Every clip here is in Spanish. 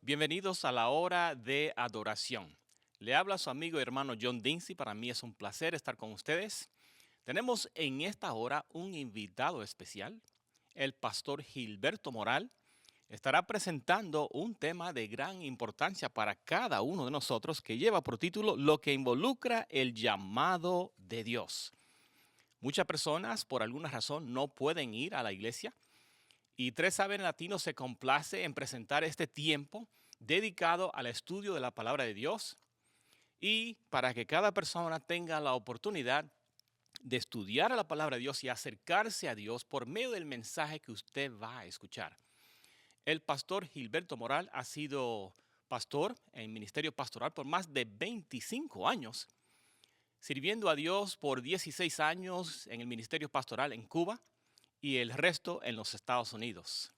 Bienvenidos a la hora de adoración. Le habla su amigo y hermano John Dinsey. Para mí es un placer estar con ustedes. Tenemos en esta hora un invitado especial. El pastor Gilberto Moral estará presentando un tema de gran importancia para cada uno de nosotros que lleva por título Lo que involucra el llamado de Dios. Muchas personas por alguna razón no pueden ir a la iglesia. Y Tres Saben Latino se complace en presentar este tiempo dedicado al estudio de la palabra de Dios y para que cada persona tenga la oportunidad de estudiar la palabra de Dios y acercarse a Dios por medio del mensaje que usted va a escuchar. El pastor Gilberto Moral ha sido pastor en ministerio pastoral por más de 25 años, sirviendo a Dios por 16 años en el ministerio pastoral en Cuba y el resto en los Estados Unidos.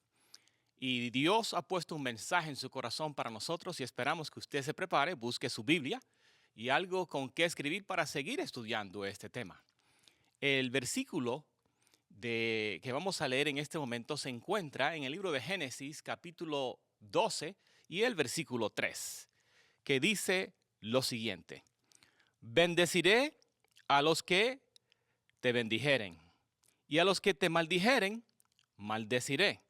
Y Dios ha puesto un mensaje en su corazón para nosotros y esperamos que usted se prepare, busque su Biblia y algo con qué escribir para seguir estudiando este tema. El versículo que vamos a leer en este momento se encuentra en el libro de Génesis, capítulo 12 y el versículo 3, que dice lo siguiente: Bendeciré a los que te bendijeren, y a los que te maldijeren, maldeciré.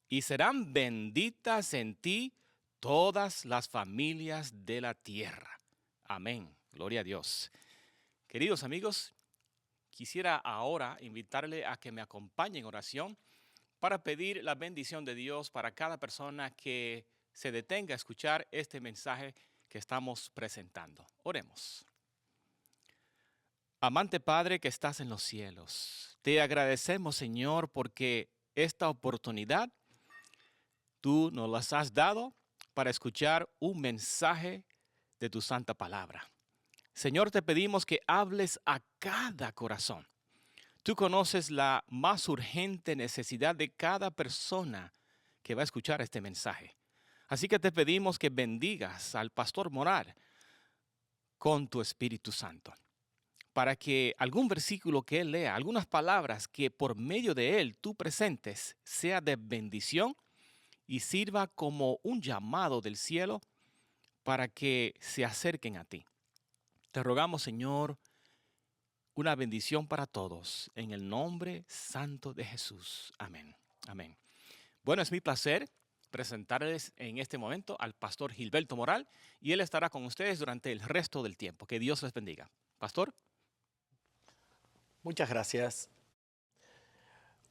Y serán benditas en ti todas las familias de la tierra. Amén. Gloria a Dios. Queridos amigos, quisiera ahora invitarle a que me acompañe en oración para pedir la bendición de Dios para cada persona que se detenga a escuchar este mensaje que estamos presentando. Oremos. Amante Padre que estás en los cielos, te agradecemos, Señor, porque esta oportunidad tú nos las has dado para escuchar un mensaje de tu santa palabra. Señor, te pedimos que hables a cada corazón. Tú conoces la más urgente necesidad de cada persona que va a escuchar este mensaje. Así que te pedimos que bendigas al pastor Moral con tu Espíritu Santo, para que algún versículo que él lea, algunas palabras que por medio de él tú presentes, sea de bendición y sirva como un llamado del cielo para que se acerquen a ti. Te rogamos, Señor, una bendición para todos, en el nombre santo de Jesús. Amén. Amén. Bueno, es mi placer presentarles en este momento al pastor Gilberto Moral y él estará con ustedes durante el resto del tiempo. Que Dios les bendiga. Pastor. Muchas gracias.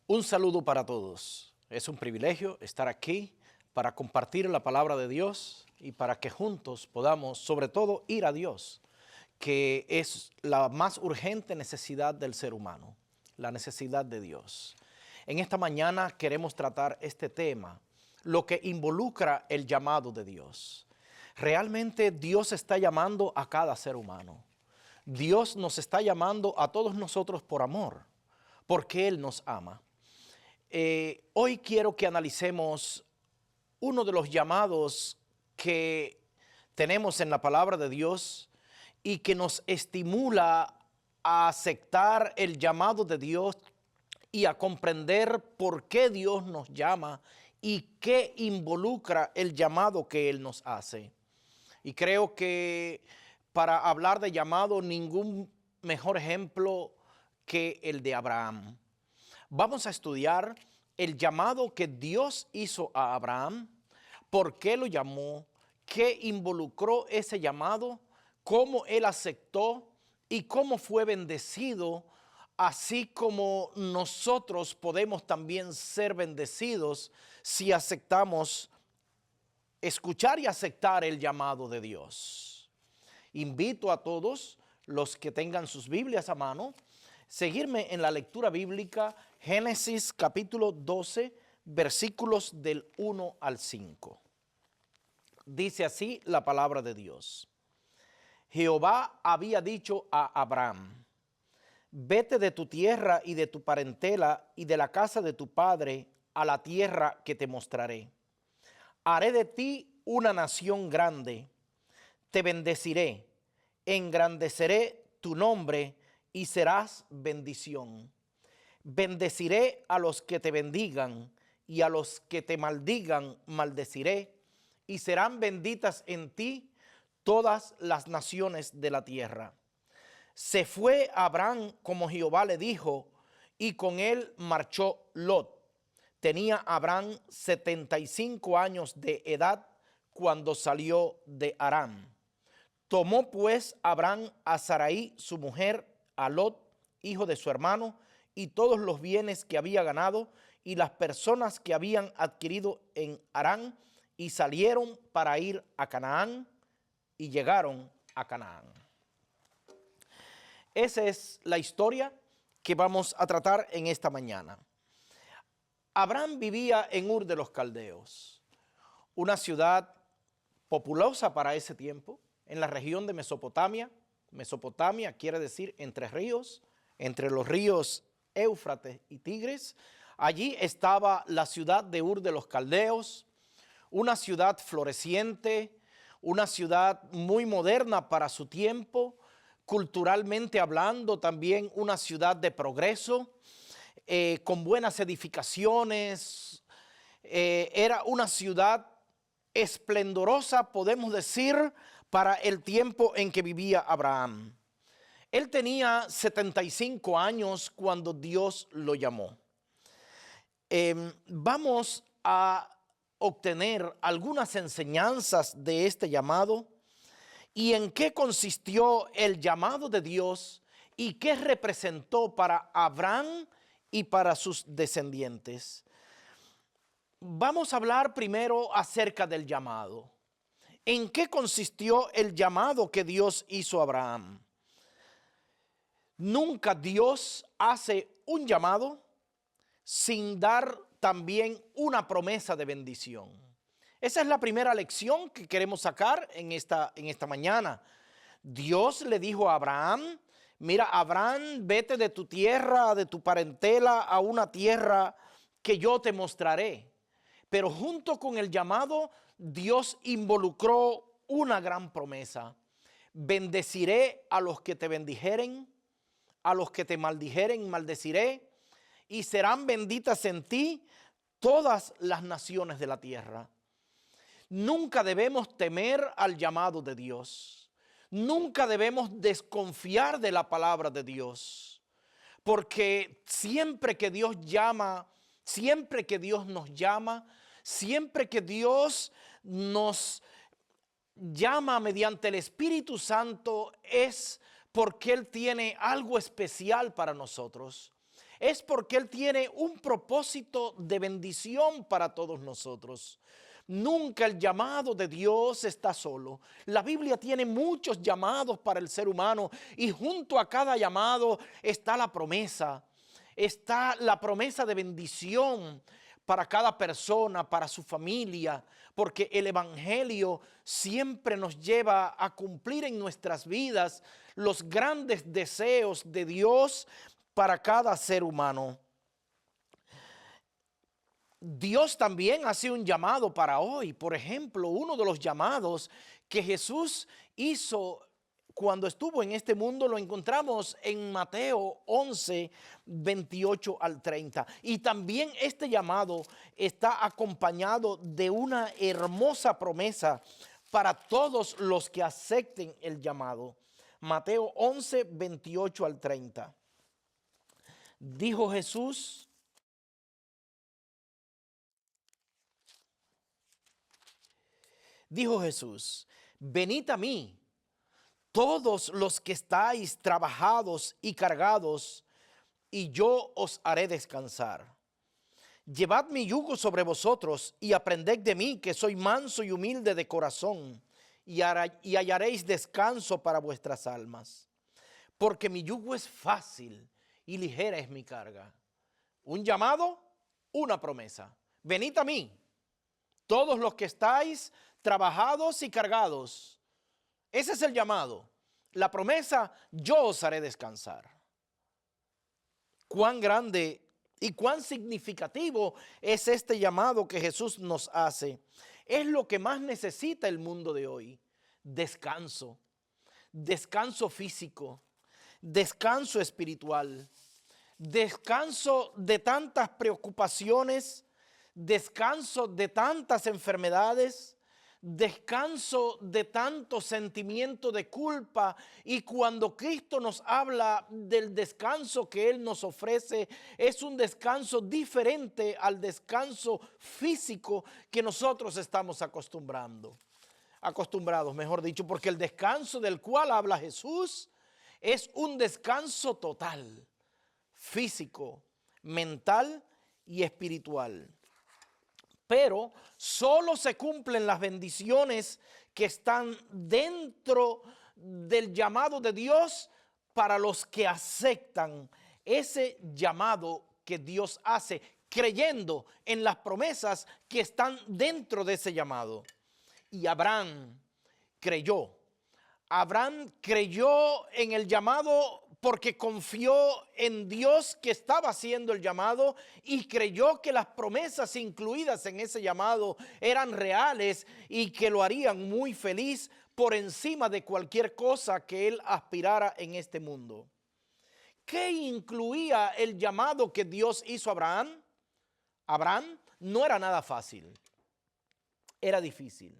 Un saludo para todos. Es un privilegio estar aquí para compartir la palabra de Dios y para que juntos podamos, sobre todo, ir a Dios, que es la más urgente necesidad del ser humano, la necesidad de Dios. En esta mañana queremos tratar este tema, lo que involucra el llamado de Dios. Realmente Dios está llamando a cada ser humano. Dios nos está llamando a todos nosotros por amor, porque Él nos ama. Hoy quiero que analicemos uno de los llamados que tenemos en la palabra de Dios y que nos estimula a aceptar el llamado de Dios y a comprender por qué Dios nos llama y qué involucra el llamado que Él nos hace. Y creo que para hablar de llamado, ningún mejor ejemplo que el de Abraham. Vamos a estudiar el llamado que Dios hizo a Abraham, por qué lo llamó, qué involucró ese llamado, cómo él aceptó y cómo fue bendecido, así como nosotros podemos también ser bendecidos si aceptamos escuchar y aceptar el llamado de Dios. Invito a todos los que tengan sus Biblias a mano, seguirme en la lectura bíblica, Génesis capítulo 12, versículos del 1 al 5. Dice así la palabra de Dios. Jehová había dicho a Abraham: vete de tu tierra y de tu parentela y de la casa de tu padre a la tierra que te mostraré. Haré de ti una nación grande, te bendeciré, engrandeceré tu nombre y serás bendición. Bendeciré a los que te bendigan y a los que te maldigan maldeciré, y serán benditas en ti todas las naciones de la tierra. Se fue Abraham como Jehová le dijo, y con él marchó Lot. Tenía Abraham 75 años de edad cuando salió de Aram. Tomó pues Abraham a Sarai su mujer, a Lot, hijo de su hermano, y todos los bienes que había ganado y las personas que habían adquirido en Harán, y salieron para ir a Canaán, y llegaron a Canaán. Esa es la historia que vamos a tratar en esta mañana. Abraham vivía en Ur de los Caldeos, una ciudad populosa para ese tiempo, en la región de Mesopotamia. Mesopotamia quiere decir entre ríos, entre los ríos Éufrates y Tigris. Allí estaba la ciudad de Ur de los Caldeos, una ciudad floreciente, una ciudad muy moderna para su tiempo, culturalmente hablando también una ciudad de progreso, con buenas edificaciones. Era una ciudad esplendorosa, podemos decir, para el tiempo en que vivía Abraham. Él tenía 75 años cuando Dios lo llamó. Vamos a obtener algunas enseñanzas de este llamado y en qué consistió el llamado de Dios y qué representó para Abraham y para sus descendientes. Vamos a hablar primero acerca del llamado. ¿En qué consistió el llamado que Dios hizo a Abraham? Nunca Dios hace un llamado sin dar también una promesa de bendición. Esa es la primera lección que queremos sacar en esta mañana. Dios le dijo a Abraham: mira, Abraham, vete de tu tierra, de tu parentela, a una tierra que yo te mostraré. Pero junto con el llamado, Dios involucró una gran promesa. Bendeciré a los que te bendijeren, a los que te maldijeren, maldeciré, y serán benditas en ti todas las naciones de la tierra. Nunca debemos temer al llamado de Dios. Nunca debemos desconfiar de la palabra de Dios. Porque siempre que Dios llama, siempre que Dios nos llama, siempre que Dios nos llama mediante el Espíritu Santo, es porque Él tiene algo especial para nosotros. Es porque Él tiene un propósito de bendición para todos nosotros. Nunca el llamado de Dios está solo. La Biblia tiene muchos llamados para el ser humano y junto a cada llamado está la promesa. Está la promesa de bendición para cada persona, para su familia, porque el Evangelio siempre nos lleva a cumplir en nuestras vidas los grandes deseos de Dios para cada ser humano. Dios también hace un llamado para hoy. Por ejemplo, uno de los llamados que Jesús hizo cuando estuvo en este mundo lo encontramos en Mateo 11, 28 al 30. Y también este llamado está acompañado de una hermosa promesa para todos los que acepten el llamado. Mateo 11, 28 al 30. Dijo Jesús: venid a mí, todos los que estáis trabajados y cargados, y yo os haré descansar. Llevad mi yugo sobre vosotros y aprended de mí, que soy manso y humilde de corazón, y hallaréis descanso para vuestras almas. Porque mi yugo es fácil y ligera es mi carga. Un llamado, una promesa. Venid a mí, todos los que estáis trabajados y cargados. Ese es el llamado. La promesa: yo os haré descansar. Cuán grande y cuán significativo es este llamado que Jesús nos hace. Es lo que más necesita el mundo de hoy. Descanso. Descanso físico. Descanso espiritual. Descanso de tantas preocupaciones. Descanso de tantas enfermedades. descanso de tanto sentimiento de culpa. Y cuando Cristo nos habla del descanso que Él nos ofrece, es un descanso diferente al descanso físico que nosotros estamos acostumbrados, mejor dicho, porque el descanso del cual habla Jesús es un descanso total, físico, mental y espiritual. Pero solo se cumplen las bendiciones que están dentro del llamado de Dios para los que aceptan ese llamado que Dios hace, creyendo en las promesas que están dentro de ese llamado. Y Abraham creyó. Abraham creyó en el llamado porque confió en Dios que estaba haciendo el llamado y creyó que las promesas incluidas en ese llamado eran reales y que lo harían muy feliz por encima de cualquier cosa que él aspirara en este mundo. ¿Qué incluía el llamado que Dios hizo a Abraham? Abraham no era nada fácil, era difícil.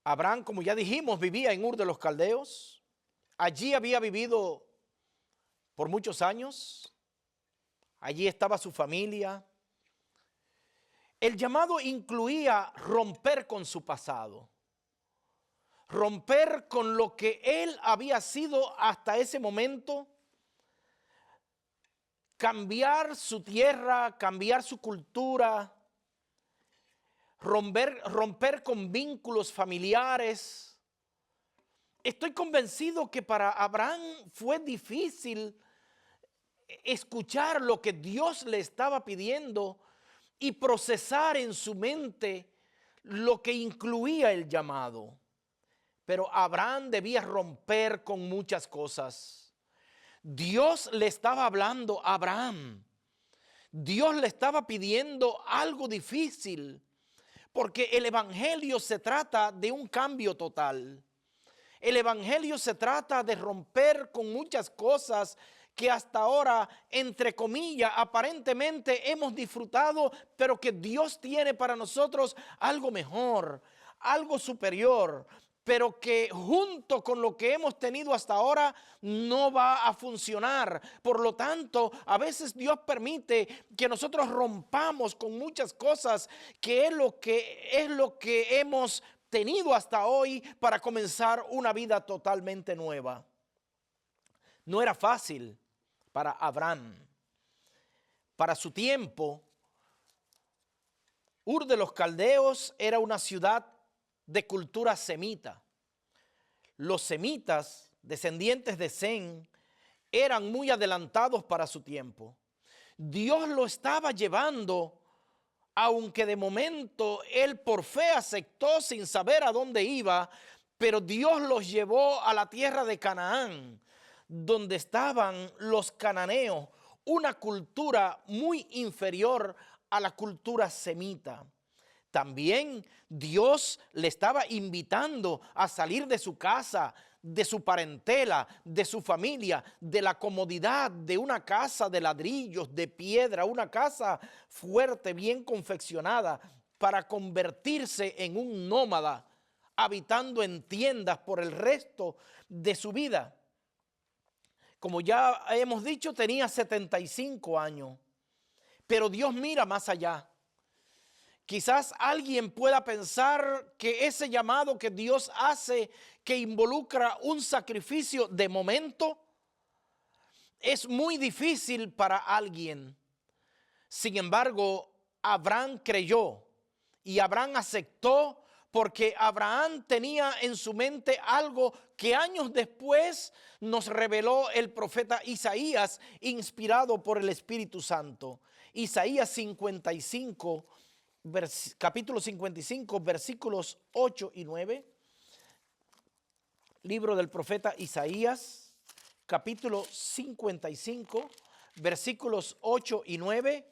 Abraham, como ya dijimos, vivía en Ur de los Caldeos. Allí había vivido por muchos años. Allí estaba su familia. El llamado incluía romper con su pasado, romper con lo que él había sido hasta ese momento, cambiar su tierra, cambiar su cultura, romper con vínculos familiares. Estoy convencido que para Abraham fue difícil escuchar lo que Dios le estaba pidiendo y procesar en su mente lo que incluía el llamado. Pero Abraham debía romper con muchas cosas. Dios le estaba hablando a Abraham. Dios le estaba pidiendo algo difícil, porque el evangelio se trata de un cambio total. El evangelio se trata de romper con muchas cosas que hasta ahora, entre comillas, aparentemente hemos disfrutado, pero que Dios tiene para nosotros algo mejor, algo superior, pero que junto con lo que hemos tenido hasta ahora no va a funcionar. Por lo tanto, a veces Dios permite que nosotros rompamos con muchas cosas que es lo que hemos tenido hasta hoy para comenzar una vida totalmente nueva. No era fácil para Abraham. Para su tiempo, Ur de los Caldeos era una ciudad de cultura semita. Los semitas, descendientes de Sem, eran muy adelantados para su tiempo. Dios lo estaba llevando, aunque de momento él por fe aceptó sin saber a dónde iba, pero Dios los llevó a la tierra de Canaán, donde estaban los cananeos, una cultura muy inferior a la cultura semita. También Dios le estaba invitando a salir de su casa, de su parentela, de su familia, de la comodidad de una casa de ladrillos, de piedra, una casa fuerte, bien confeccionada, para convertirse en un nómada, habitando en tiendas por el resto de su vida. Como ya hemos dicho, tenía 75 años, pero Dios mira más allá. Quizás alguien pueda pensar que ese llamado que Dios hace, que involucra un sacrificio de momento, es muy difícil para alguien. Sin embargo, Abraham creyó y Abraham aceptó, porque Abraham tenía en su mente algo que años después nos reveló el profeta Isaías, inspirado por el Espíritu Santo. Isaías 55, capítulo 55, versículos 8 y 9. Libro del profeta Isaías, capítulo 55, versículos 8 y 9.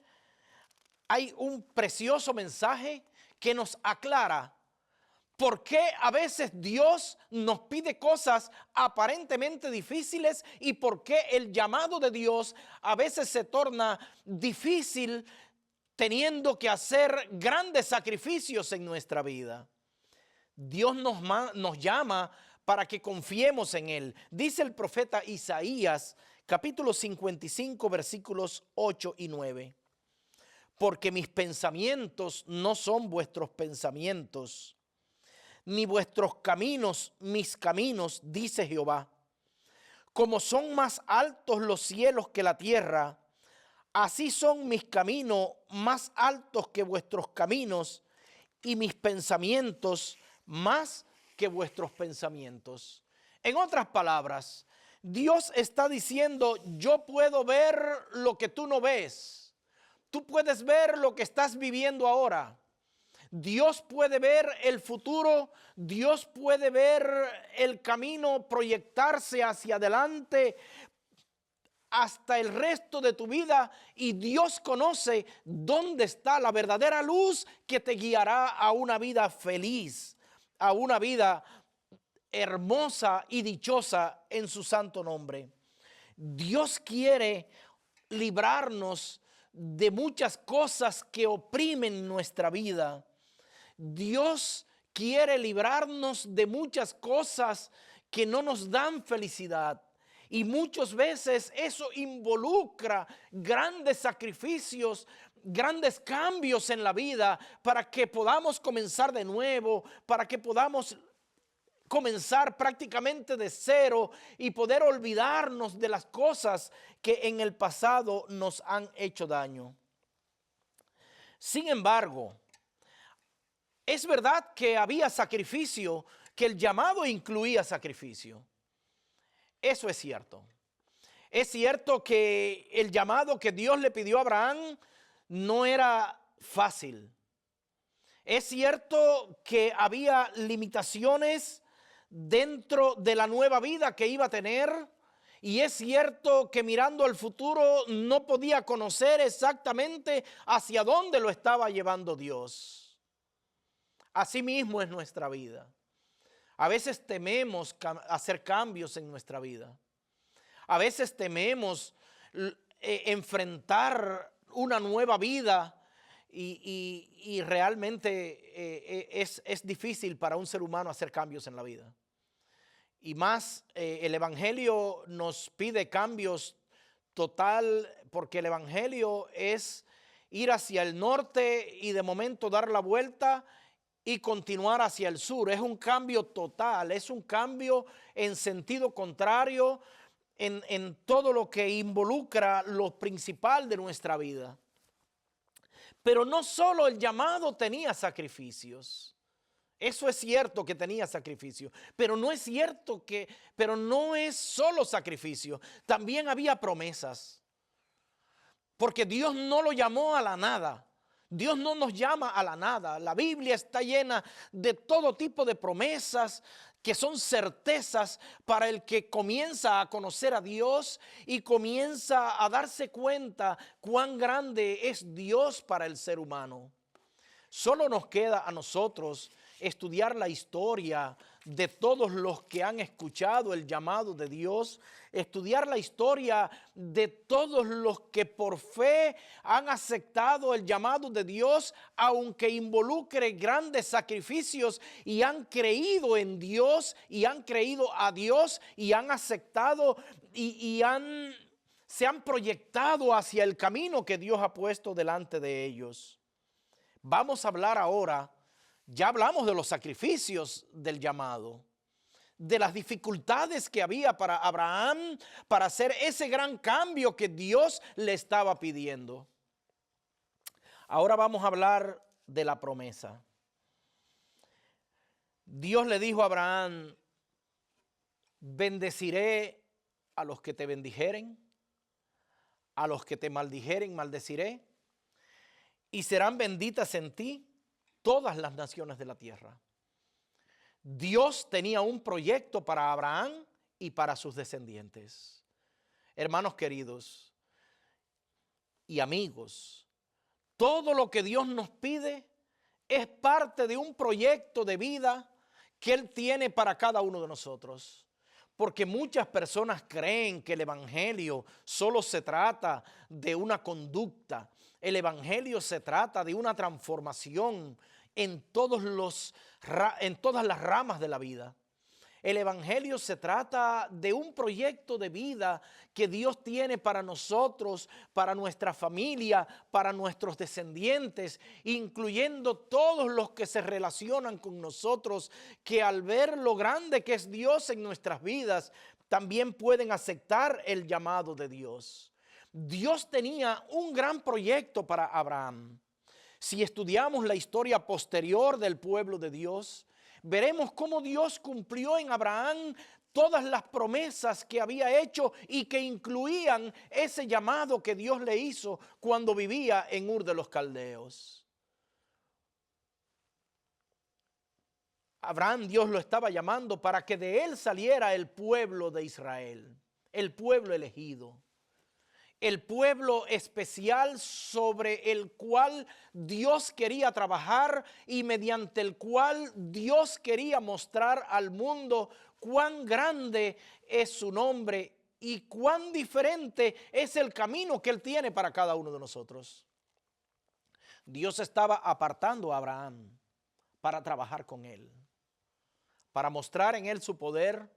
Hay un precioso mensaje que nos aclara por qué a veces Dios nos pide cosas aparentemente difíciles y por qué el llamado de Dios a veces se torna difícil teniendo que hacer grandes sacrificios en nuestra vida. Dios nos llama para que confiemos en Él. Dice el profeta Isaías, capítulo 55, versículos 8 y 9. Porque mis pensamientos no son vuestros pensamientos, ni vuestros caminos mis caminos, dice Jehová. Como son más altos los cielos que la tierra, así son mis caminos más altos que vuestros caminos, y mis pensamientos más que vuestros pensamientos. En otras palabras, Dios está diciendo: yo puedo ver lo que tú no ves. Tú puedes ver lo que estás viviendo ahora. Dios puede ver el futuro. Dios puede ver el camino proyectarse hacia adelante hasta el resto de tu vida, y Dios conoce dónde está la verdadera luz que te guiará a una vida feliz, a una vida hermosa y dichosa en su santo nombre. Dios quiere librarnos de muchas cosas que oprimen nuestra vida. Dios quiere librarnos de muchas cosas que no nos dan felicidad. Y muchas veces eso involucra grandes sacrificios, grandes cambios en la vida para que podamos comenzar de nuevo, para que podamos comenzar prácticamente de cero y poder olvidarnos de las cosas que en el pasado nos han hecho daño. Sin embargo, es verdad que había sacrificio, que el llamado incluía sacrificio. Eso es cierto. Es cierto que el llamado que Dios le pidió a Abraham no era fácil. Es cierto que había limitaciones dentro de la nueva vida que iba a tener, y es cierto que mirando al futuro no podía conocer exactamente hacia dónde lo estaba llevando Dios. Así mismo es nuestra vida. A veces tememos hacer cambios en nuestra vida. A veces tememos enfrentar una nueva vida y realmente es difícil para un ser humano hacer cambios en la vida. Y más, el Evangelio nos pide cambios total, porque el Evangelio es ir hacia el norte y de momento dar la vuelta y continuar hacia el sur. Es un cambio total, es un cambio en sentido contrario en todo lo que involucra lo principal de nuestra vida. Pero no solo el llamado tenía sacrificios. Eso es cierto que tenía sacrificio, pero no es solo sacrificio. También había promesas. Porque Dios no lo llamó a la nada. Dios no nos llama a la nada. La Biblia está llena de todo tipo de promesas que son certezas para el que comienza a conocer a Dios y comienza a darse cuenta cuán grande es Dios para el ser humano. Solo nos queda a nosotros estudiar la historia de todos los que han escuchado el llamado de Dios, estudiar la historia de todos los que por fe han aceptado el llamado de Dios, aunque involucre grandes sacrificios, y han creído en Dios y han creído a Dios y han aceptado se han proyectado hacia el camino que Dios ha puesto delante de ellos. Vamos a hablar ahora. Ya hablamos de los sacrificios del llamado, de las dificultades que había para Abraham para hacer ese gran cambio que Dios le estaba pidiendo. Ahora vamos a hablar de la promesa. Dios le dijo a Abraham: bendeciré a los que te bendijeren, a los que te maldijeren maldeciré, y serán benditas en ti todas las naciones de la tierra. Dios tenía un proyecto para Abraham y para sus descendientes. Hermanos queridos y amigos, todo lo que Dios nos pide es parte de un proyecto de vida que Él tiene para cada uno de nosotros. Porque muchas personas creen que el Evangelio solo se trata de una conducta. El evangelio se trata de una transformación en todas las ramas de la vida. El evangelio se trata de un proyecto de vida que Dios tiene para nosotros, para nuestra familia, para nuestros descendientes, incluyendo todos los que se relacionan con nosotros, que al ver lo grande que es Dios en nuestras vidas, también pueden aceptar el llamado de Dios. Dios tenía un gran proyecto para Abraham. Si estudiamos la historia posterior del pueblo de Dios, veremos cómo Dios cumplió en Abraham todas las promesas que había hecho y que incluían ese llamado que Dios le hizo cuando vivía en Ur de los Caldeos. Abraham, Dios lo estaba llamando para que de él saliera el pueblo de Israel, el pueblo elegido. El pueblo especial sobre el cual Dios quería trabajar y mediante el cual Dios quería mostrar al mundo cuán grande es su nombre y cuán diferente es el camino que Él tiene para cada uno de nosotros. Dios estaba apartando a Abraham para trabajar con él, para mostrar en él su poder,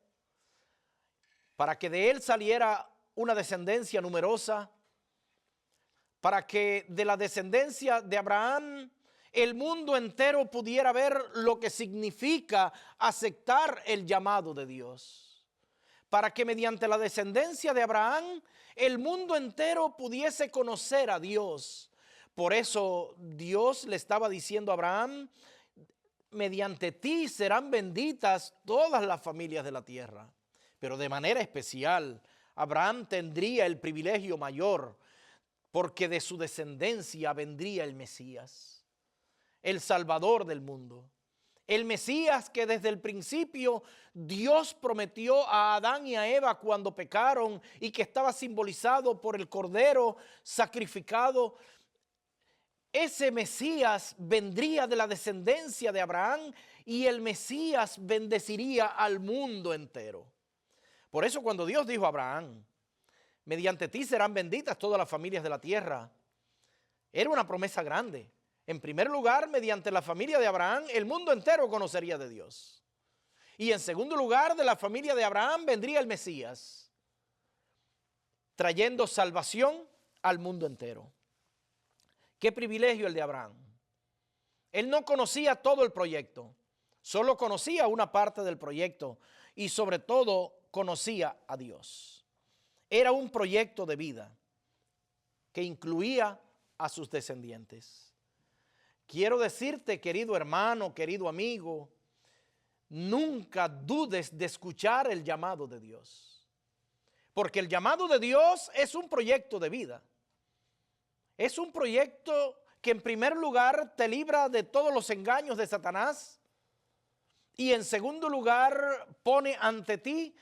para que de él saliera una descendencia numerosa, para que de la descendencia de Abraham el mundo entero pudiera ver lo que significa aceptar el llamado de Dios, para que mediante la descendencia de Abraham el mundo entero pudiese conocer a Dios. Por eso Dios le estaba diciendo a Abraham: mediante ti serán benditas todas las familias de la tierra. Pero de manera especial, Abraham tendría el privilegio mayor, porque de su descendencia vendría el Mesías, el Salvador del mundo. El Mesías que desde el principio Dios prometió a Adán y a Eva cuando pecaron y que estaba simbolizado por el Cordero sacrificado. Ese Mesías vendría de la descendencia de Abraham y el Mesías bendeciría al mundo entero. Por eso cuando Dios dijo a Abraham: mediante ti serán benditas todas las familias de la tierra, era una promesa grande. En primer lugar, mediante la familia de Abraham, el mundo entero conocería de Dios. Y en segundo lugar, de la familia de Abraham vendría el Mesías, trayendo salvación al mundo entero. Qué privilegio el de Abraham. Él no conocía todo el proyecto, solo conocía una parte del proyecto y sobre todo conocía a Dios. Era un proyecto de vida que incluía a sus descendientes. Quiero decirte, querido hermano, querido amigo, nunca dudes de escuchar el llamado de Dios. Porque el llamado de Dios es un proyecto de vida. Es un proyecto que en primer lugar te libra de todos los engaños de Satanás y en segundo lugar pone ante ti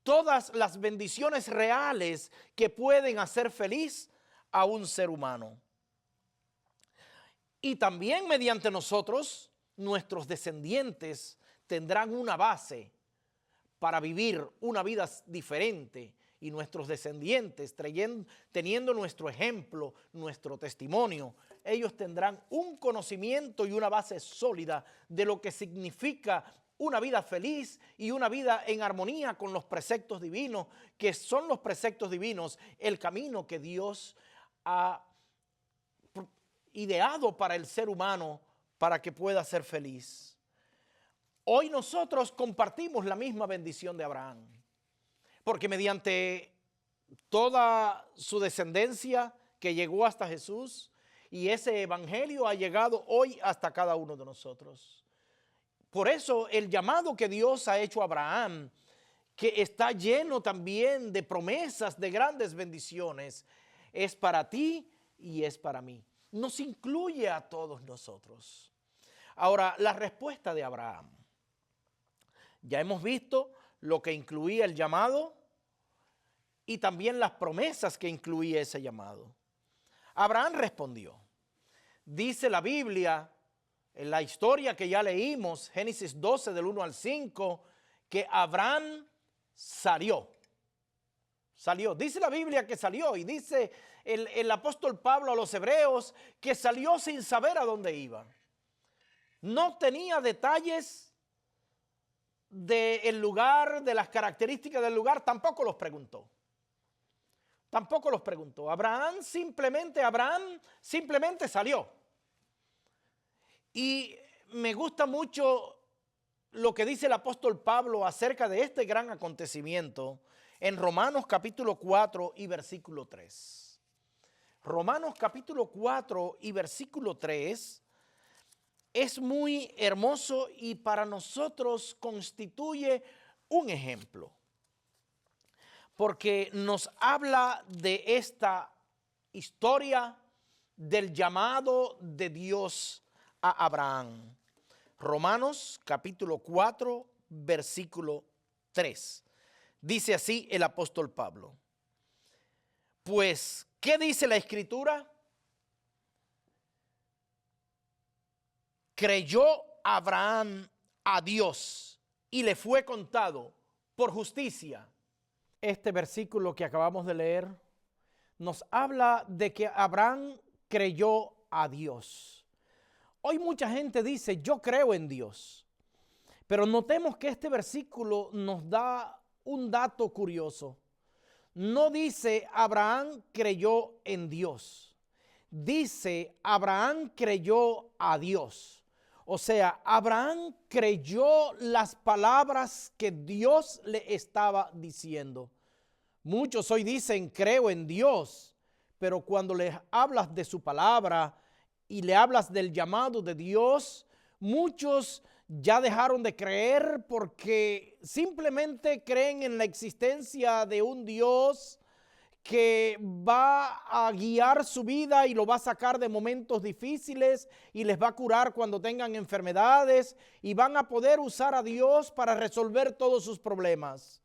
todas las bendiciones reales que pueden hacer feliz a un ser humano. Y también mediante nosotros, nuestros descendientes tendrán una base para vivir una vida diferente. Y nuestros descendientes, teniendo nuestro ejemplo, nuestro testimonio, ellos tendrán un conocimiento y una base sólida de lo que significa una vida feliz y una vida en armonía con los preceptos divinos, que son los preceptos divinos, el camino que Dios ha ideado para el ser humano para que pueda ser feliz. Hoy nosotros compartimos la misma bendición de Abraham, porque mediante toda su descendencia que llegó hasta Jesús, y ese evangelio ha llegado hoy hasta cada uno de nosotros. Por eso el llamado que Dios ha hecho a Abraham, que está lleno también de promesas, de grandes bendiciones, es para ti y es para mí. Nos incluye a todos nosotros. Ahora, la respuesta de Abraham. Ya hemos visto lo que incluía el llamado y también las promesas que incluía ese llamado. Abraham respondió. Dice la Biblia, en la historia que ya leímos, Génesis 12 del 1 al 5, que Abraham salió. Dice la Biblia que salió y dice el apóstol Pablo a los hebreos que salió sin saber a dónde iba. No tenía detalles del lugar, de las características del lugar, tampoco los preguntó. Tampoco los preguntó. Abraham simplemente salió. Y me gusta mucho lo que dice el apóstol Pablo acerca de este gran acontecimiento en Romanos capítulo 4 y versículo 3. Romanos capítulo 4 y versículo 3 es muy hermoso y para nosotros constituye un ejemplo, porque nos habla de esta historia del llamado de Dios a Abraham. Romanos capítulo 4, versículo 3. Dice así el apóstol Pablo. Pues, ¿qué dice la Escritura? Creyó Abraham a Dios y le fue contado por justicia. Este versículo que acabamos de leer nos habla de que Abraham creyó a Dios. Hoy mucha gente dice, yo creo en Dios. Pero notemos que este versículo nos da un dato curioso. No dice Abraham creyó en Dios. Dice Abraham creyó a Dios. O sea, Abraham creyó las palabras que Dios le estaba diciendo. Muchos hoy dicen creo en Dios, pero cuando les hablas de su palabra y le hablas del llamado de Dios, muchos ya dejaron de creer porque simplemente creen en la existencia de un Dios que va a guiar su vida y lo va a sacar de momentos difíciles y les va a curar cuando tengan enfermedades y van a poder usar a Dios para resolver todos sus problemas.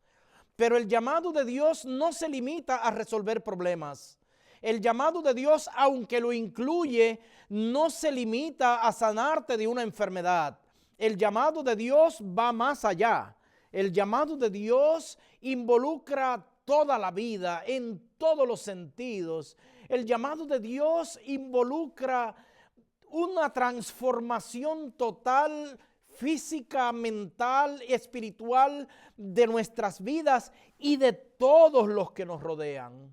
Pero el llamado de Dios no se limita a resolver problemas. El llamado de Dios, aunque lo incluye, no se limita a sanarte de una enfermedad. El llamado de Dios va más allá. El llamado de Dios involucra toda la vida en todos los sentidos. El llamado de Dios involucra una transformación total, física, mental, espiritual de nuestras vidas y de todos los que nos rodean.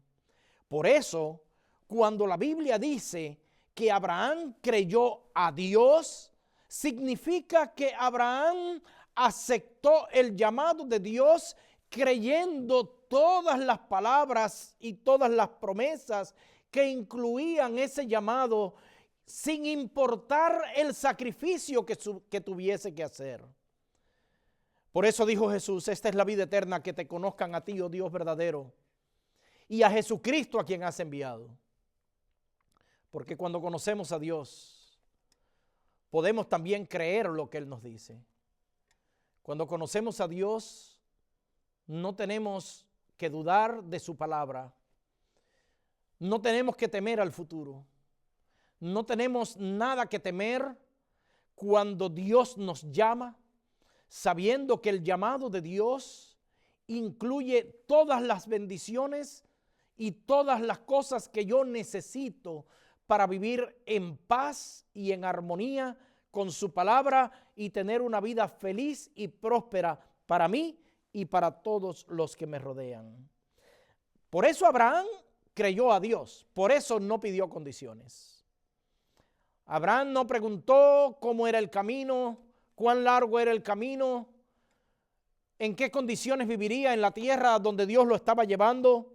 Por eso, cuando la Biblia dice que Abraham creyó a Dios, significa que Abraham aceptó el llamado de Dios creyendo todas las palabras y todas las promesas que incluían ese llamado, sin importar el sacrificio que tuviese que hacer. Por eso dijo Jesús, esta es la vida eterna, que te conozcan a ti, oh Dios verdadero, y a Jesucristo a quien has enviado. Porque cuando conocemos a Dios, podemos también creer lo que Él nos dice. Cuando conocemos a Dios, no tenemos que dudar de su palabra. No tenemos que temer al futuro. No tenemos nada que temer cuando Dios nos llama, sabiendo que el llamado de Dios incluye todas las bendiciones y todas las cosas que yo necesito para vivir en paz y en armonía con su palabra y tener una vida feliz y próspera para mí y para todos los que me rodean. Por eso Abraham creyó a Dios, por eso no pidió condiciones. Abraham no preguntó cómo era el camino, cuán largo era el camino, en qué condiciones viviría en la tierra donde Dios lo estaba llevando.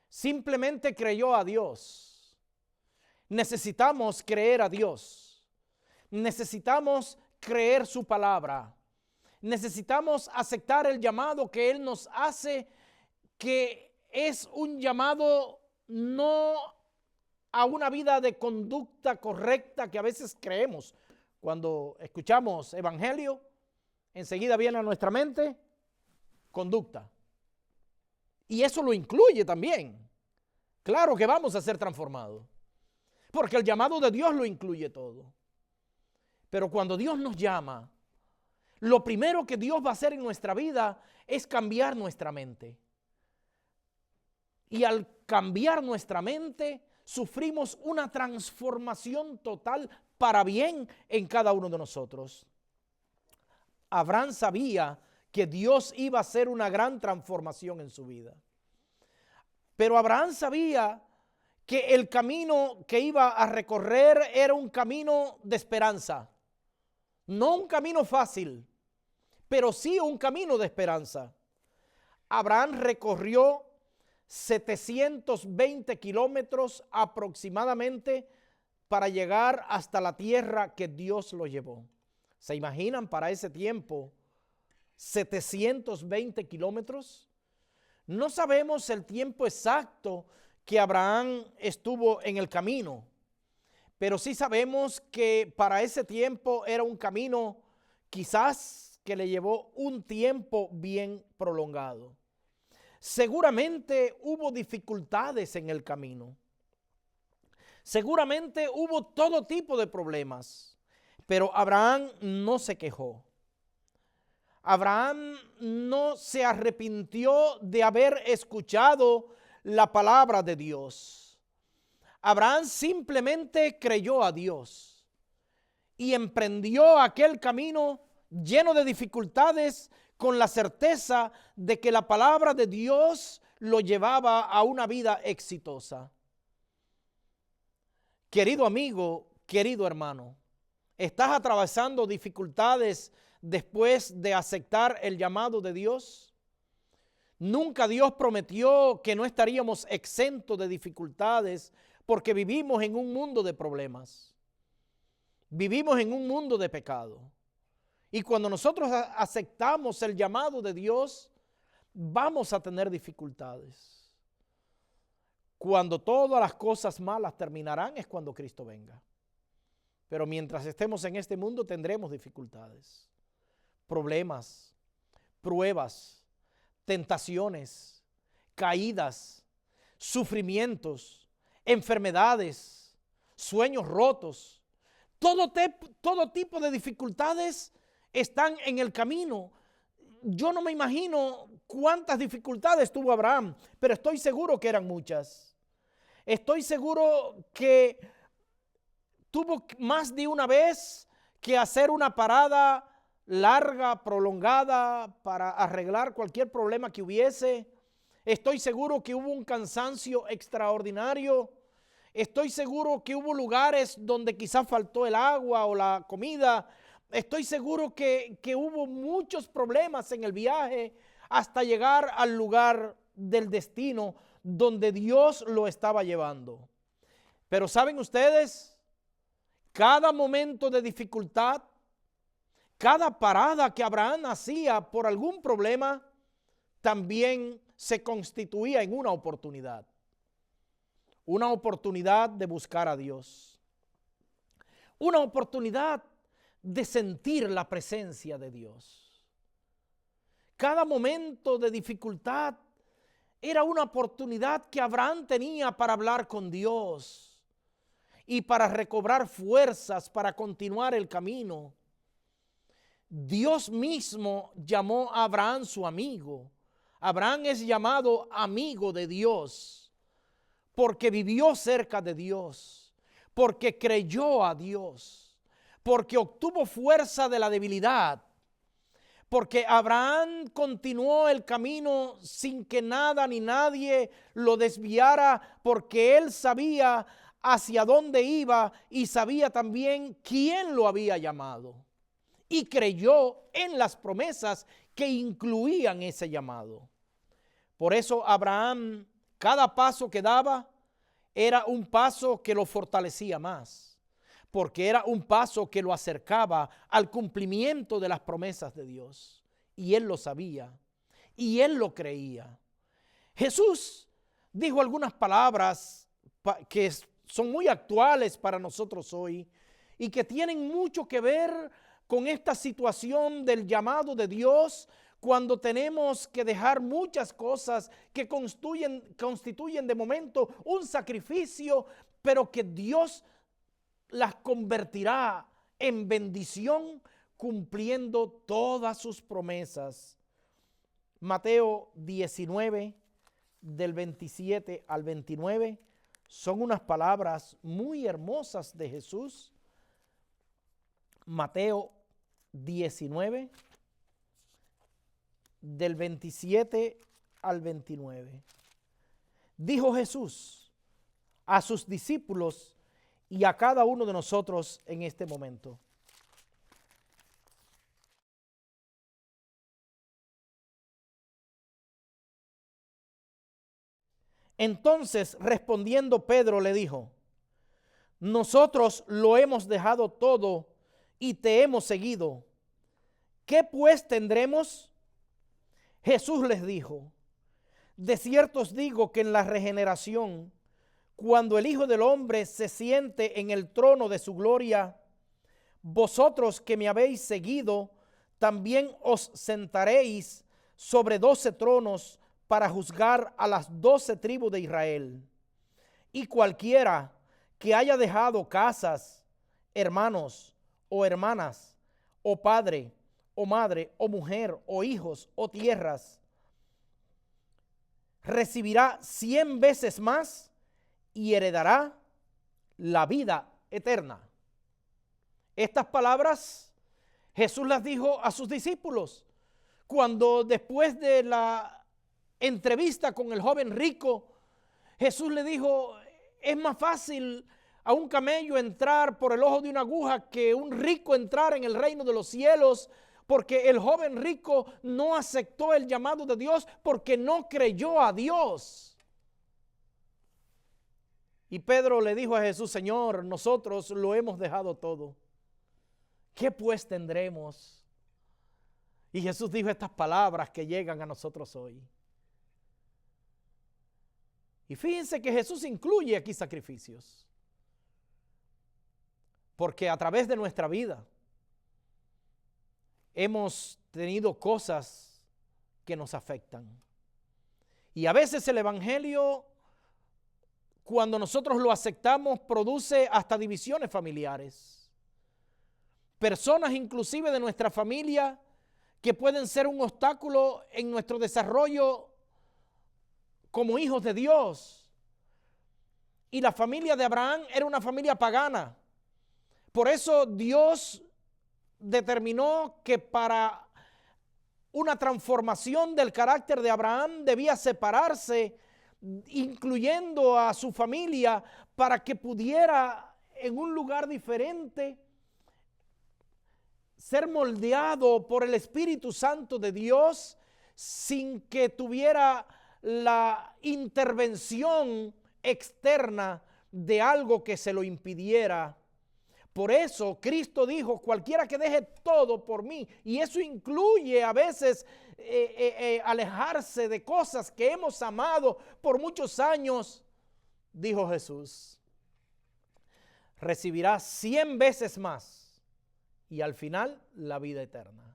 Simplemente creyó a Dios. Necesitamos creer a Dios. Necesitamos creer su palabra. Necesitamos aceptar el llamado que Él nos hace, que es un llamado no a una vida de conducta correcta que a veces creemos. Cuando escuchamos evangelio, enseguida viene a nuestra mente conducta. Y eso lo incluye también. Claro que vamos a ser transformados, porque el llamado de Dios lo incluye todo. Pero cuando Dios nos llama, lo primero que Dios va a hacer en nuestra vida es cambiar nuestra mente. y al cambiar nuestra mente, sufrimos una transformación total para bien en cada uno de nosotros. Abraham sabía que Dios iba a hacer una gran transformación en su vida. Pero Abraham sabía que el camino que iba a recorrer era un camino de esperanza. No un camino fácil, pero sí un camino de esperanza. Abraham recorrió 720 kilómetros aproximadamente para llegar hasta la tierra que Dios lo llevó. ¿Se imaginan para ese tiempo 720 kilómetros? No sabemos el tiempo exacto que Abraham estuvo en el camino, pero sí sabemos que para ese tiempo era un camino quizás que le llevó un tiempo bien prolongado. Seguramente hubo dificultades en el camino. Seguramente hubo todo tipo de problemas, pero Abraham no se quejó. Abraham no se arrepintió de haber escuchado la palabra de Dios. Abraham simplemente creyó a Dios y emprendió aquel camino lleno de dificultades con la certeza de que la palabra de Dios lo llevaba a una vida exitosa. Querido amigo, querido hermano, ¿estás atravesando dificultades después de aceptar el llamado de Dios? Nunca Dios prometió que no estaríamos exentos de dificultades porque vivimos en un mundo de problemas. Vivimos en un mundo de pecado. Y cuando nosotros aceptamos el llamado de Dios, vamos a tener dificultades. Cuando todas las cosas malas terminarán es cuando Cristo venga. Pero mientras estemos en este mundo tendremos dificultades, problemas, pruebas, tentaciones, caídas, sufrimientos, enfermedades, sueños rotos. Todo tipo de dificultades están en el camino. Yo no me imagino cuántas dificultades tuvo Abraham, pero estoy seguro que eran muchas. Estoy seguro que tuvo más de una vez que hacer una parada larga, prolongada, para arreglar cualquier problema que hubiese. Estoy seguro que hubo un cansancio extraordinario. Estoy seguro que hubo lugares donde quizás faltó el agua o la comida. Estoy seguro que hubo muchos problemas en el viaje hasta llegar al lugar del destino donde Dios lo estaba llevando. Pero ¿saben ustedes? Cada momento de dificultad, cada parada que Abraham hacía por algún problema, también se constituía en una oportunidad. Una oportunidad de buscar a Dios. Una oportunidad de sentir la presencia de Dios. Cada momento de dificultad era una oportunidad que Abraham tenía para hablar con Dios y para recobrar fuerzas para continuar el camino. Dios mismo llamó a Abraham su amigo. Abraham es llamado amigo de Dios porque vivió cerca de Dios, porque creyó a Dios, porque obtuvo fuerza de la debilidad, porque Abraham continuó el camino sin que nada ni nadie lo desviara, porque él sabía hacia dónde iba y sabía también quién lo había llamado. Y creyó en las promesas que incluían ese llamado. Por eso Abraham, cada paso que daba, era un paso que lo fortalecía más, porque era un paso que lo acercaba al cumplimiento de las promesas de Dios. Y él lo sabía, y él lo creía. Jesús dijo algunas palabras que son muy actuales para nosotros hoy y que tienen mucho que ver con esta situación del llamado de Dios, cuando tenemos que dejar muchas cosas que constituyen de momento un sacrificio, pero que Dios las convertirá en bendición cumpliendo todas sus promesas. Mateo 19, del 27 al 29 son unas palabras muy hermosas de Jesús. Mateo 19, del 27 al 29. Dijo Jesús a sus discípulos y a cada uno de nosotros en este momento: entonces, respondiendo Pedro, le dijo: nosotros lo hemos dejado todo y te hemos seguido. ¿Qué pues tendremos? Jesús les dijo: de cierto os digo que en la regeneración, cuando el Hijo del Hombre se siente en el trono de su gloria, vosotros que me habéis seguido, también os sentaréis sobre 12 tronos para juzgar a las 12 tribus de Israel. Y cualquiera que haya dejado casas, hermanos o hermanas, o padre, o madre, o mujer, o hijos, o tierras, recibirá 100 veces más y heredará la vida eterna. Estas palabras Jesús las dijo a sus discípulos cuando, después de la entrevista con el joven rico, Jesús le dijo: es más fácil a un camello entrar por el ojo de una aguja que un rico entrar en el reino de los cielos, porque el joven rico no aceptó el llamado de Dios porque no creyó a Dios. Y Pedro le dijo a Jesús: Señor, nosotros lo hemos dejado todo. ¿Qué pues tendremos? Y Jesús dijo estas palabras que llegan a nosotros hoy. Y fíjense que Jesús incluye aquí sacrificios, porque a través de nuestra vida hemos tenido cosas que nos afectan. Y a veces el evangelio, cuando nosotros lo aceptamos, produce hasta divisiones familiares. Personas inclusive de nuestra familia que pueden ser un obstáculo en nuestro desarrollo como hijos de Dios. Y la familia de Abraham era una familia pagana. Por eso Dios determinó que para una transformación del carácter de Abraham debía separarse, incluyendo a su familia, para que pudiera en un lugar diferente ser moldeado por el Espíritu Santo de Dios sin que tuviera la intervención externa de algo que se lo impidiera. Por eso Cristo dijo: cualquiera que deje todo por mí, y eso incluye a veces alejarse de cosas que hemos amado por muchos años, dijo Jesús, recibirá 100 veces más y al final la vida eterna.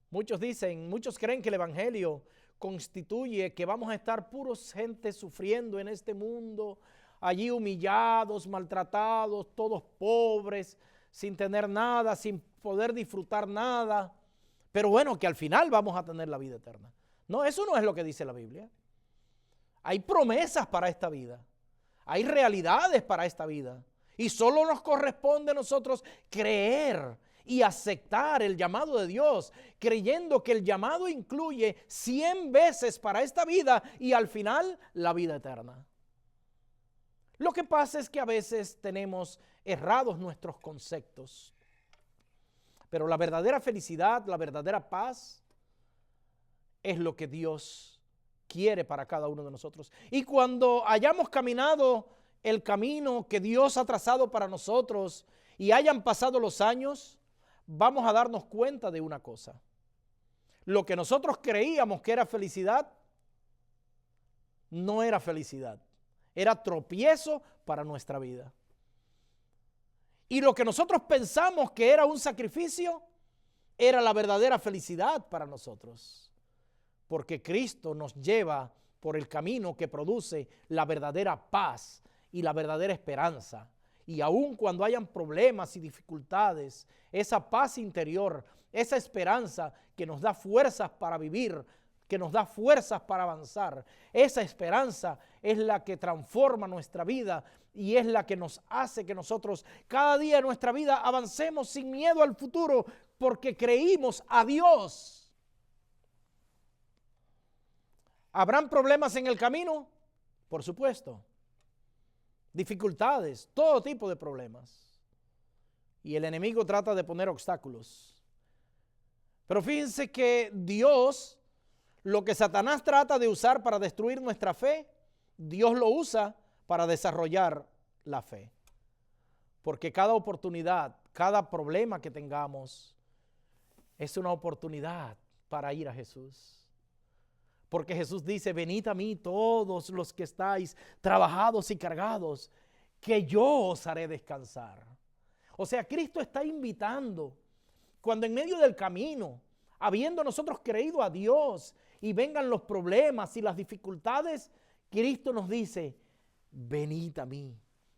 Muchos creen que el evangelio constituye que vamos a estar puros gente sufriendo en este mundo, allí humillados, maltratados, todos pobres, sin tener nada, sin poder disfrutar nada, pero bueno, que al final vamos a tener la vida eterna. No, eso no es lo que dice la Biblia. Hay promesas para esta vida, hay realidades para esta vida, y solo nos corresponde a nosotros creer y aceptar el llamado de Dios, creyendo que el llamado incluye 100 veces para esta vida y al final la vida eterna. Lo que pasa es que a veces tenemos errados nuestros conceptos, pero la verdadera felicidad, la verdadera paz es lo que Dios quiere para cada uno de nosotros. Y cuando hayamos caminado el camino que Dios ha trazado para nosotros y hayan pasado los años, vamos a darnos cuenta de una cosa: lo que nosotros creíamos que era felicidad, no era felicidad, era tropiezo para nuestra vida. Y lo que nosotros pensamos que era un sacrificio, era la verdadera felicidad para nosotros, porque Cristo nos lleva por el camino que produce la verdadera paz y la verdadera esperanza. Y aun cuando hayan problemas y dificultades, esa paz interior, esa esperanza que nos da fuerzas para vivir que nos da fuerzas para avanzar. Esa esperanza es la que transforma nuestra vida y es la que nos hace que nosotros cada día de nuestra vida avancemos sin miedo al futuro porque creímos a Dios. ¿Habrán problemas en el camino? Por supuesto. Dificultades, todo tipo de problemas. Y el enemigo trata de poner obstáculos. Pero fíjense que Dios, lo que Satanás trata de usar para destruir nuestra fe, Dios lo usa para desarrollar la fe. Porque cada oportunidad, cada problema que tengamos, es una oportunidad para ir a Jesús. Porque Jesús dice, venid a mí todos los que estáis trabajados y cargados, que yo os haré descansar. O sea, Cristo está invitando. Cuando en medio del camino, habiendo nosotros creído a Dios y vengan los problemas y las dificultades, Cristo nos dice, venid a mí,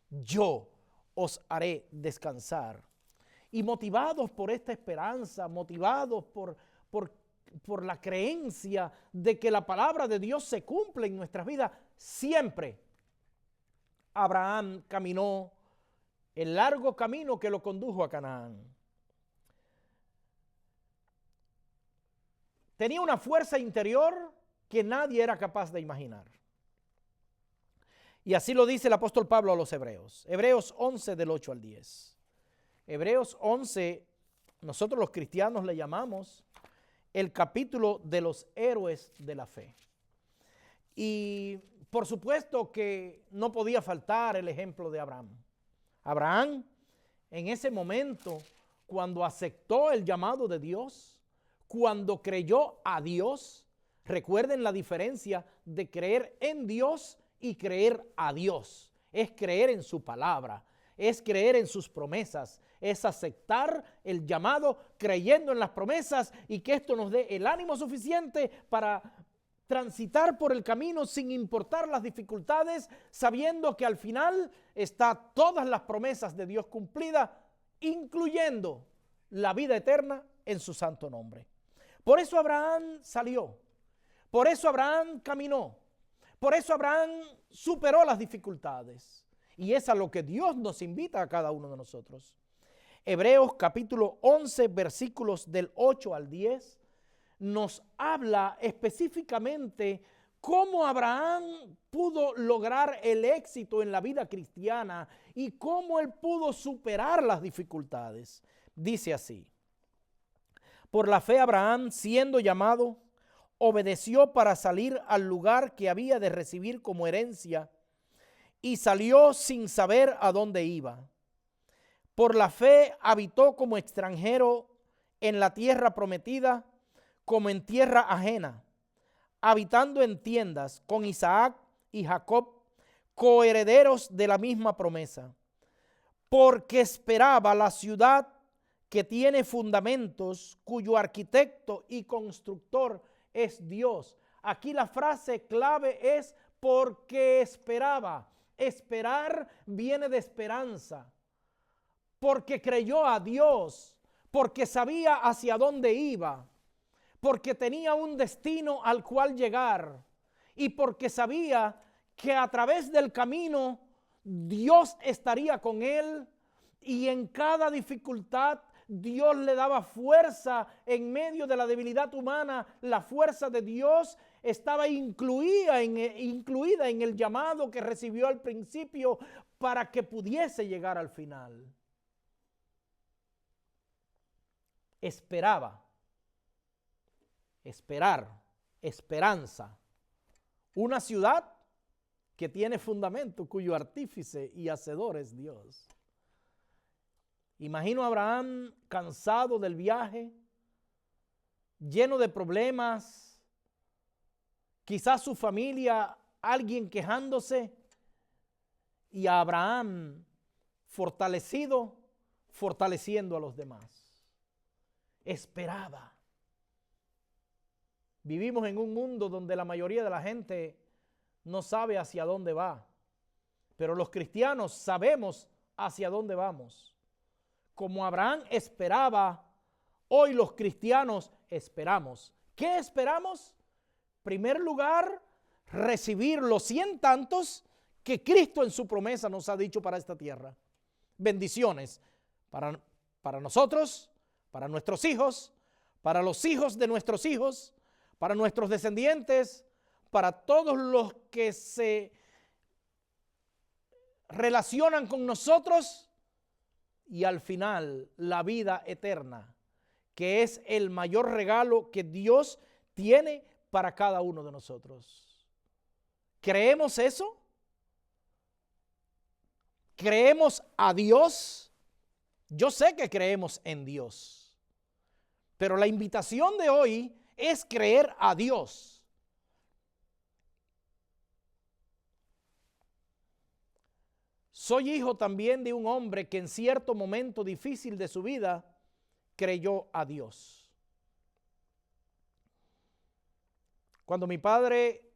yo os haré descansar. Y motivados por esta esperanza, motivados por la creencia de que la palabra de Dios se cumple en nuestras vidas, siempre Abraham caminó el largo camino que lo condujo a Canaán. Tenía una fuerza interior que nadie era capaz de imaginar. Y así lo dice el apóstol Pablo a los Hebreos. Hebreos 11 del 8 al 10. Hebreos 11, nosotros los cristianos le llamamos el capítulo de los héroes de la fe. Y por supuesto que no podía faltar el ejemplo de Abraham. Abraham, en ese momento, cuando aceptó el llamado de Dios, cuando creyó a Dios, recuerden la diferencia de creer en Dios y creer a Dios. Es creer en su palabra, es creer en sus promesas, es aceptar el llamado creyendo en las promesas y que esto nos dé el ánimo suficiente para transitar por el camino sin importar las dificultades, sabiendo que al final está todas las promesas de Dios cumplidas, incluyendo la vida eterna en su santo nombre. Por eso Abraham salió, por eso Abraham caminó, por eso Abraham superó las dificultades. Y es a lo que Dios nos invita a cada uno de nosotros. Hebreos capítulo 11, versículos del 8 al 10, nos habla específicamente cómo Abraham pudo lograr el éxito en la vida cristiana y cómo él pudo superar las dificultades. Dice así: por la fe Abraham, siendo llamado, obedeció para salir al lugar que había de recibir como herencia y salió sin saber a dónde iba. Por la fe habitó como extranjero en la tierra prometida, como en tierra ajena, habitando en tiendas con Isaac y Jacob, coherederos de la misma promesa, porque esperaba la ciudad que tiene fundamentos, cuyo arquitecto y constructor es Dios. Aquí la frase clave es porque esperaba. Esperar viene de esperanza. Porque creyó a Dios, porque sabía hacia dónde iba, porque tenía un destino al cual llegar y porque sabía que a través del camino Dios estaría con él y en cada dificultad Dios le daba fuerza en medio de la debilidad humana. La fuerza de Dios estaba incluida en el llamado que recibió al principio para que pudiese llegar al final. Esperaba, esperar, esperanza. Una ciudad que tiene fundamento, cuyo artífice y hacedor es Dios. Imagino a Abraham cansado del viaje, lleno de problemas, quizás su familia, alguien quejándose, y a Abraham fortalecido, fortaleciendo a los demás. Esperaba. Vivimos en un mundo donde la mayoría de la gente no sabe hacia dónde va, pero los cristianos sabemos hacia dónde vamos. Como Abraham esperaba, hoy los cristianos esperamos. ¿Qué esperamos? primer lugar, recibir los 100 tantos que Cristo en su promesa nos ha dicho para esta tierra. Bendiciones para nosotros, para nuestros hijos, para los hijos de nuestros hijos, para nuestros descendientes, para todos los que se relacionan con nosotros y al final la vida eterna, que es el mayor regalo que Dios tiene para cada uno de nosotros. ¿Creemos eso? ¿Creemos a Dios? Yo sé que creemos en Dios, pero la invitación de hoy es creer a Dios. Soy hijo también de un hombre que en cierto momento difícil de su vida creyó a Dios. Cuando mi padre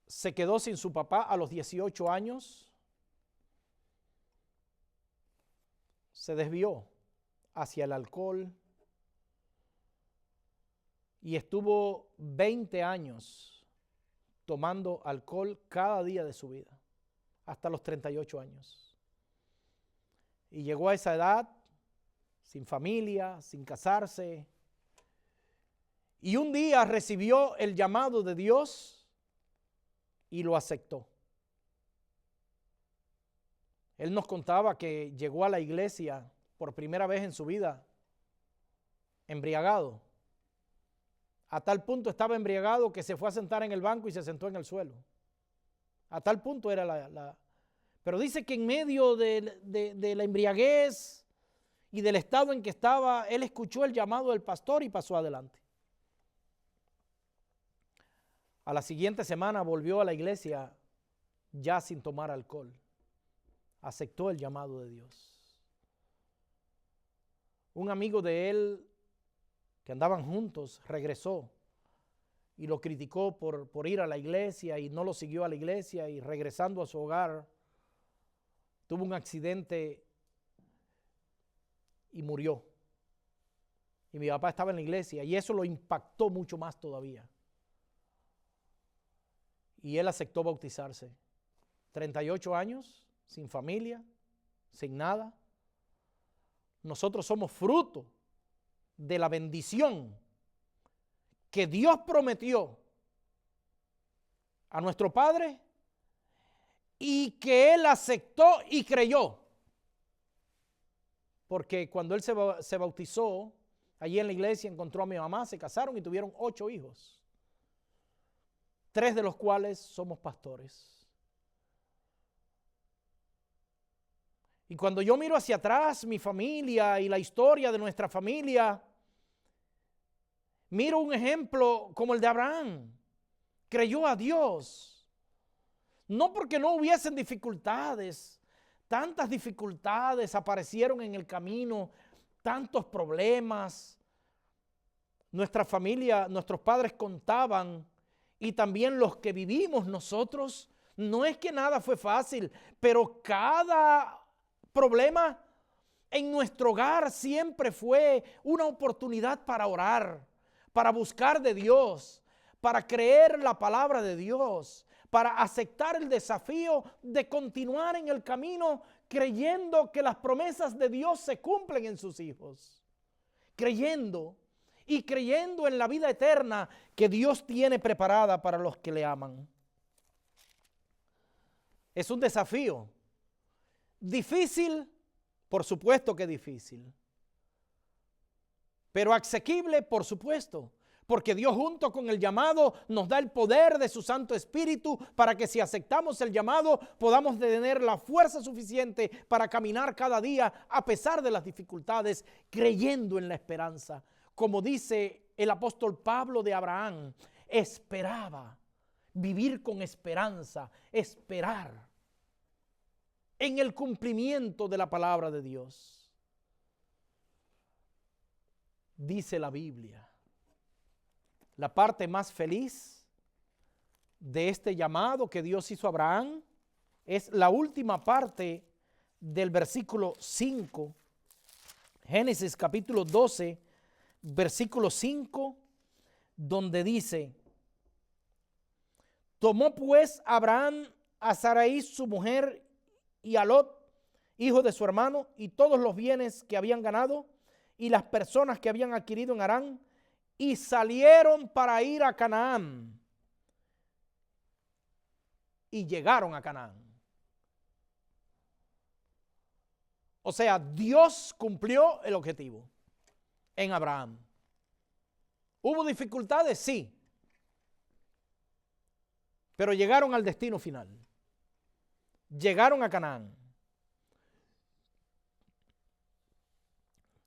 se quedó sin su papá a los 18 años, se desvió hacia el alcohol y estuvo 20 años tomando alcohol cada día de su vida, hasta los 38 años. Y llegó a esa edad sin familia, sin casarse, y un día recibió el llamado de Dios y lo aceptó. Él nos contaba que llegó a la iglesia por primera vez en su vida embriagado. A tal punto estaba embriagado que se fue a sentar en el banco y se sentó en el suelo. A tal punto era Pero dice que en medio de la embriaguez y del estado en que estaba, él escuchó el llamado del pastor y pasó adelante. A la siguiente semana volvió a la iglesia ya sin tomar alcohol. Aceptó el llamado de Dios. Un amigo de él que andaban juntos regresó y lo criticó por ir a la iglesia y no lo siguió a la iglesia, y regresando a su hogar tuvo un accidente y murió. Y mi papá estaba en la iglesia y eso lo impactó mucho más todavía. Y él aceptó bautizarse. 38 años, sin familia, sin nada. Nosotros somos fruto de la bendición que Dios prometió a nuestro Padre y que Él aceptó y creyó. Porque cuando Él se bautizó, allí en la iglesia encontró a mi mamá, se casaron y tuvieron 8 hijos. 3 de los cuales somos pastores. Y cuando yo miro hacia atrás mi familia y la historia de nuestra familia, miro un ejemplo como el de Abraham. Creyó a Dios. No porque no hubiesen dificultades. Tantas dificultades aparecieron en el camino, tantos problemas. Nuestra familia, nuestros padres contaban, y también los que vivimos nosotros, no es que nada fue fácil, pero cada problema en nuestro hogar siempre fue una oportunidad para orar, para buscar de Dios, para creer la palabra de Dios, para aceptar el desafío de continuar en el camino creyendo que las promesas de Dios se cumplen en sus hijos. Creyendo en la vida eterna que Dios tiene preparada para los que le aman. Es un desafío. Difícil, por supuesto que difícil. Pero asequible, por supuesto. Porque Dios junto con el llamado nos da el poder de su Santo Espíritu para que si aceptamos el llamado podamos tener la fuerza suficiente para caminar cada día a pesar de las dificultades, creyendo en la esperanza. Como dice el apóstol Pablo de Abraham, esperaba, vivir con esperanza, esperar en el cumplimiento de la palabra de Dios. Dice la Biblia, la parte más feliz de este llamado que Dios hizo a Abraham es la última parte del versículo 5, Génesis capítulo 12, versículo 5, donde dice: tomó pues Abraham a Sarai su mujer y a Lot, hijo de su hermano, y todos los bienes que habían ganado y las personas que habían adquirido en Harán, y salieron para ir a Canaán. Y llegaron a Canaán. O sea, Dios cumplió el objetivo en Abraham. ¿Hubo dificultades? Sí. Pero llegaron al destino final. Llegaron a Canaán.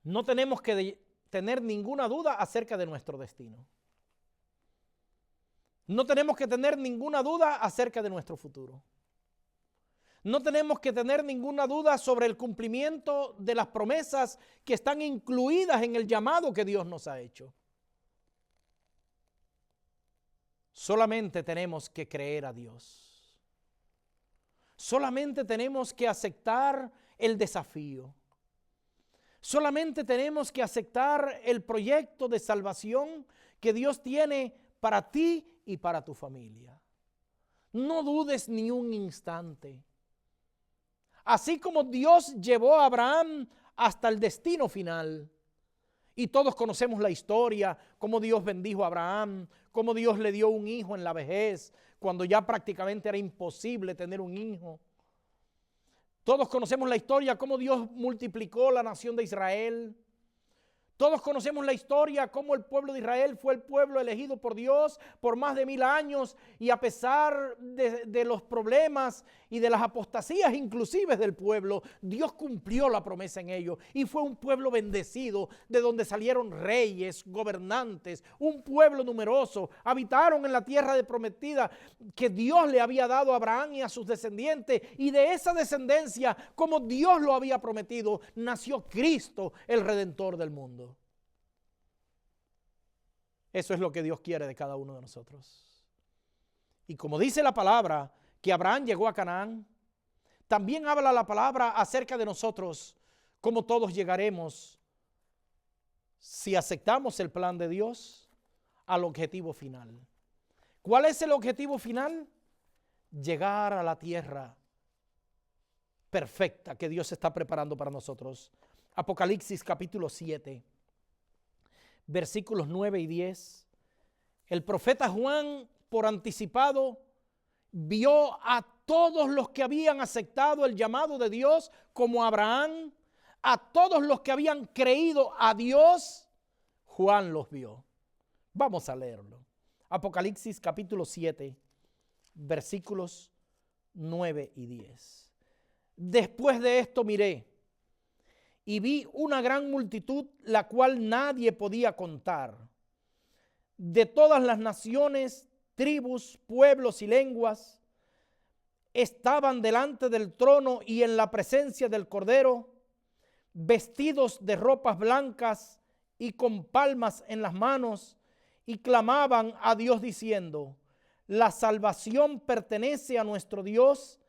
No tenemos que tener ninguna duda acerca de nuestro destino. No tenemos que tener ninguna duda acerca de nuestro futuro. No tenemos que tener ninguna duda sobre el cumplimiento de las promesas que están incluidas en el llamado que Dios nos ha hecho. Solamente tenemos que creer a Dios. Solamente tenemos que aceptar el desafío. Solamente tenemos que aceptar el proyecto de salvación que Dios tiene para ti y para tu familia. No dudes ni un instante. Así como Dios llevó a Abraham hasta el destino final, y todos conocemos la historia, cómo Dios bendijo a Abraham, cómo Dios le dio un hijo en la vejez, cuando ya prácticamente era imposible tener un hijo. Todos conocemos la historia, cómo Dios multiplicó la nación de Israel. Todos conocemos la historia, cómo el pueblo de Israel fue el pueblo elegido por Dios por más de 1000 años, y a pesar de los problemas y de las apostasías inclusive del pueblo, Dios cumplió la promesa en ellos y fue un pueblo bendecido, de donde salieron reyes, gobernantes, un pueblo numeroso. Habitaron en la tierra de prometida que Dios le había dado a Abraham y a sus descendientes, y de esa descendencia, como Dios lo había prometido, nació Cristo, el Redentor del mundo. Eso es lo que Dios quiere de cada uno de nosotros. Y como dice la palabra que Abraham llegó a Canaán, también habla la palabra acerca de nosotros, cómo todos llegaremos, si aceptamos el plan de Dios, al objetivo final. ¿Cuál es el objetivo final? Llegar a la tierra perfecta que Dios está preparando para nosotros. Apocalipsis capítulo 7. Versículos 9 y 10. El profeta Juan, por anticipado, vio a todos los que habían aceptado el llamado de Dios, como Abraham, a todos los que habían creído a Dios, Juan los vio. Vamos a leerlo. Apocalipsis capítulo 7, versículos 9 y 10. Después de esto miré, y vi una gran multitud, la cual nadie podía contar, de todas las naciones, tribus, pueblos y lenguas, estaban delante del trono y en la presencia del Cordero, vestidos de ropas blancas y con palmas en las manos, y clamaban a Dios diciendo: la salvación pertenece a nuestro Dios,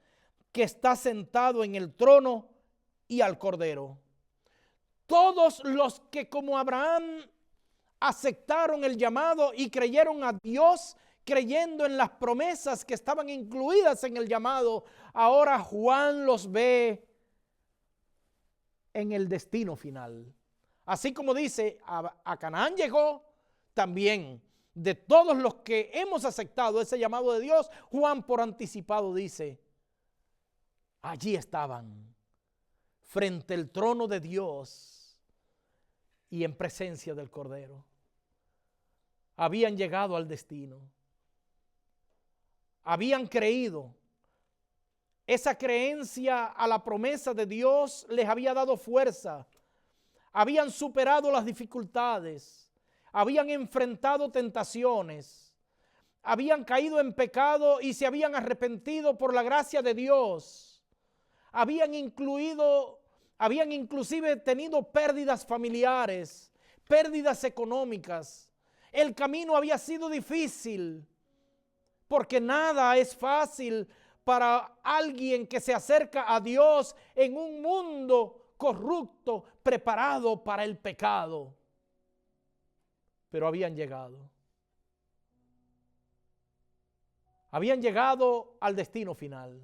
que está sentado en el trono, y al Cordero. Todos los que, como Abraham, aceptaron el llamado y creyeron a Dios, creyendo en las promesas que estaban incluidas en el llamado, ahora Juan los ve en el destino final. Así como dice, a Canaán llegó, también de todos los que hemos aceptado ese llamado de Dios, Juan por anticipado dice: allí estaban, frente al trono de Dios y en presencia del Cordero. Habían llegado al destino. Habían creído. Esa creencia a la promesa de Dios les había dado fuerza. Habían superado las dificultades. Habían enfrentado tentaciones. Habían caído en pecado y se habían arrepentido por la gracia de Dios. Habían inclusive tenido pérdidas familiares, pérdidas económicas. El camino había sido difícil, porque nada es fácil para alguien que se acerca a Dios en un mundo corrupto, preparado para el pecado. Pero habían llegado. Habían llegado al destino final.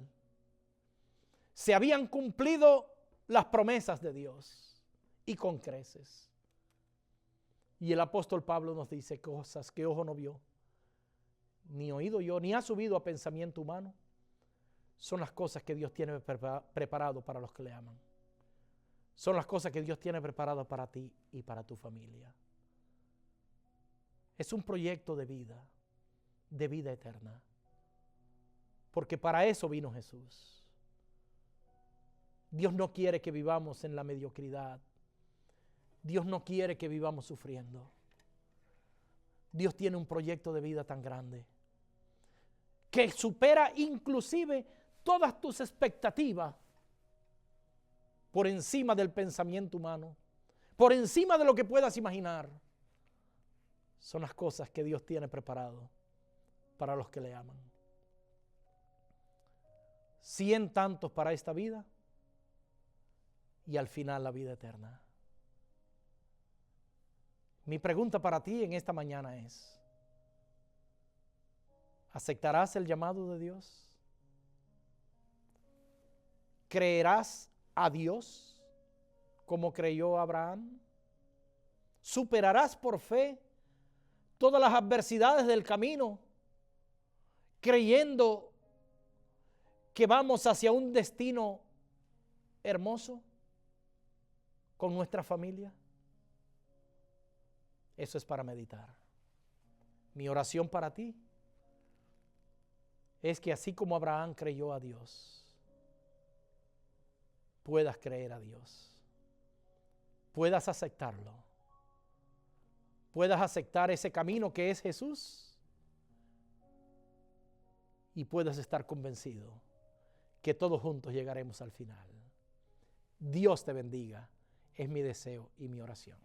Se habían cumplido las promesas de Dios y con creces. Y el apóstol Pablo nos dice cosas que ojo no vio, ni oído yo, ni ha subido a pensamiento humano. Son las cosas que Dios tiene preparado para los que le aman. Son las cosas que Dios tiene preparado para ti y para tu familia. Es un proyecto de vida eterna. Porque para eso vino Jesús. Dios no quiere que vivamos en la mediocridad. Dios no quiere que vivamos sufriendo. Dios tiene un proyecto de vida tan grande que supera inclusive todas tus expectativas por encima del pensamiento humano, por encima de lo que puedas imaginar. Son las cosas que Dios tiene preparado para los que le aman. 100 tantos para esta vida y al final la vida eterna. Mi pregunta para ti en esta mañana es: ¿aceptarás el llamado de Dios? ¿Creerás a Dios como creyó Abraham? ¿Superarás por fe todas las adversidades del camino, creyendo que vamos hacia un destino hermoso con nuestra familia? Eso es para meditar. Mi oración para ti es que así como Abraham creyó a Dios, puedas creer a Dios, puedas aceptarlo, puedas aceptar ese camino que es Jesús y puedas estar convencido que todos juntos llegaremos al final. Dios te bendiga, es mi deseo y mi oración.